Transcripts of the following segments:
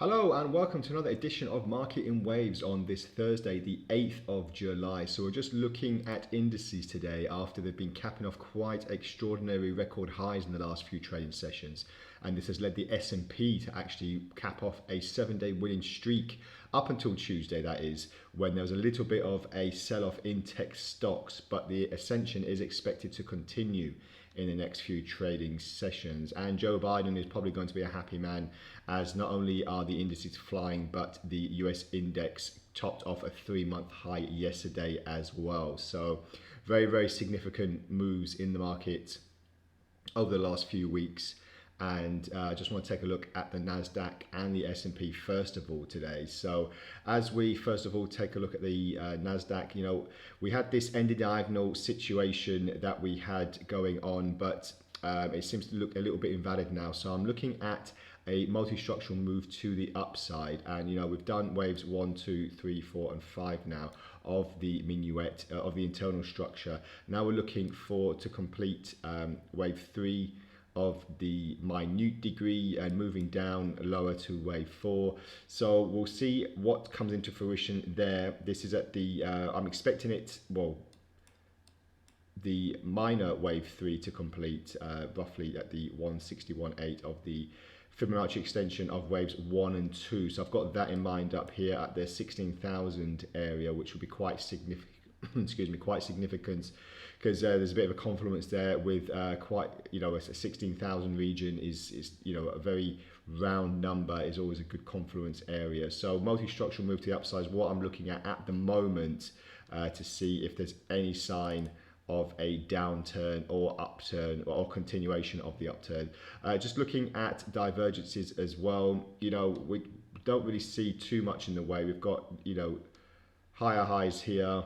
Hello and welcome to another edition of Market in Waves on this Thursday, the 8th of July. So we're just looking at indices today after they've been capping off quite extraordinary record highs in the last few trading sessions. And this has led the S&P to actually cap off a 7-day winning streak up until Tuesday, that is, when there was a little bit of a sell-off in tech stocks, but the ascension is expected to continue in the next few trading sessions. And Joe Biden is probably going to be a happy man, as not only are the indices flying, but the US index topped off a 3-month high yesterday as well. So very, very significant moves in the market over the last few weeks. And I just want to take a look at the NASDAQ and the S&P first of all today. So as we first of all take a look at the NASDAQ, we had this ended diagonal situation that we had going on, but it seems to look a little bit invalid now. So I'm looking at a multi-structural move to the upside, and we've done waves 1, 2, 3, 4 and 5 now of the minuet of the internal structure. Now we're looking to complete wave 3 of the minute degree and moving down lower to wave 4. So we'll see what comes into fruition there. This is at the I'm expecting it, the minor wave 3 to complete roughly at the 161.8 of the Fibonacci extension of waves 1 and 2. So I've got that in mind up here at the 16,000 area, which will be quite significant. Excuse me, quite significant, because there's a bit of a confluence there with quite, a 16,000 region is a very round number, is always a good confluence area. So multi-structural move to the upside is what I'm looking at the moment to see if there's any sign of a downturn or upturn or continuation of the upturn. Just looking at divergences as well, we don't really see too much in the way. We've got higher highs here.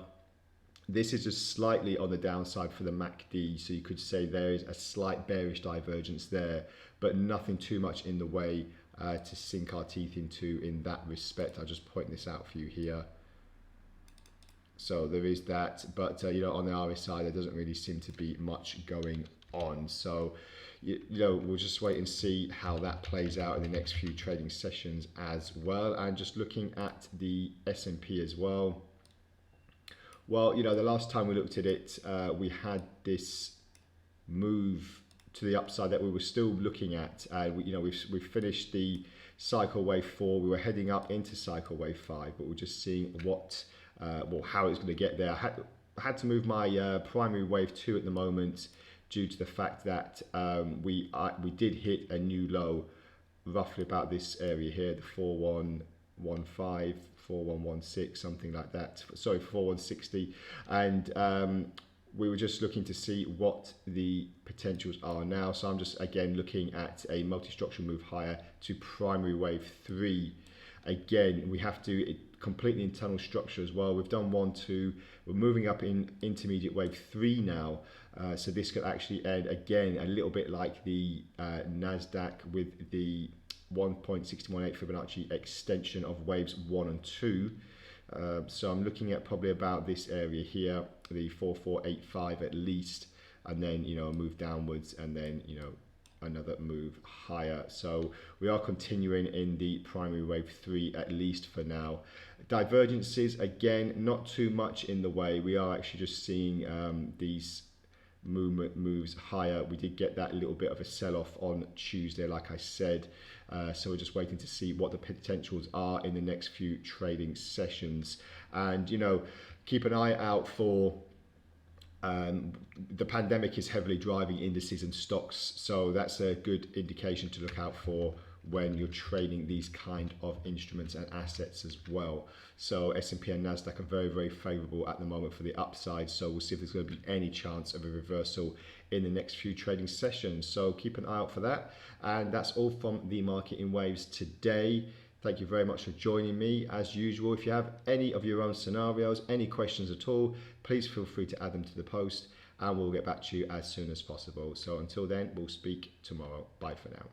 This is just slightly on the downside for the MACD, so you could say there is a slight bearish divergence there, but nothing too much in the way to sink our teeth into in that respect. I'll just point this out for you here. So there is that, but on the RSI there doesn't really seem to be much going on. So we'll just wait and see how that plays out in the next few trading sessions as well. And just looking at the S&P as well. Well, the last time we looked at it, we had this move to the upside that we were still looking at. We've finished the cycle wave 4. We were heading up into cycle wave 5, but we're just seeing how it's going to get there. I had to move my primary wave 2 at the moment due to the fact that we did hit a new low, roughly about this area here, the 4115. 4116, something like that. Sorry, 4160, and we were just looking to see what the potentials are now. So I'm just again looking at a multi-structural move higher to primary wave 3. Again, we have to complete the internal structure as well. We've done 1, 2. We're moving up in intermediate wave 3 now. So this could actually end again a little bit like the NASDAQ with the 1.618 Fibonacci extension of waves 1 and 2. So I'm looking at probably about this area here, the 4485 at least, and then a move downwards, and then another move higher. So we are continuing in the primary wave 3 at least for now. Divergences, again, not too much in the way. We are actually just seeing these movement moves higher. We did get that little bit of a sell-off on Tuesday, like I said, so we're just waiting to see what the potentials are in the next few trading sessions. And keep an eye out for the pandemic is heavily driving indices and stocks, so that's a good indication to look out for when you're trading these kind of instruments and assets as well. So S&P and NASDAQ are very, very favorable at the moment for the upside. So we'll see if there's going to be any chance of a reversal in the next few trading sessions. So keep an eye out for that. And that's all from the Market in Waves today. Thank you very much for joining me. As usual, if you have any of your own scenarios, any questions at all, please feel free to add them to the post and we'll get back to you as soon as possible. So until then, we'll speak tomorrow. Bye for now.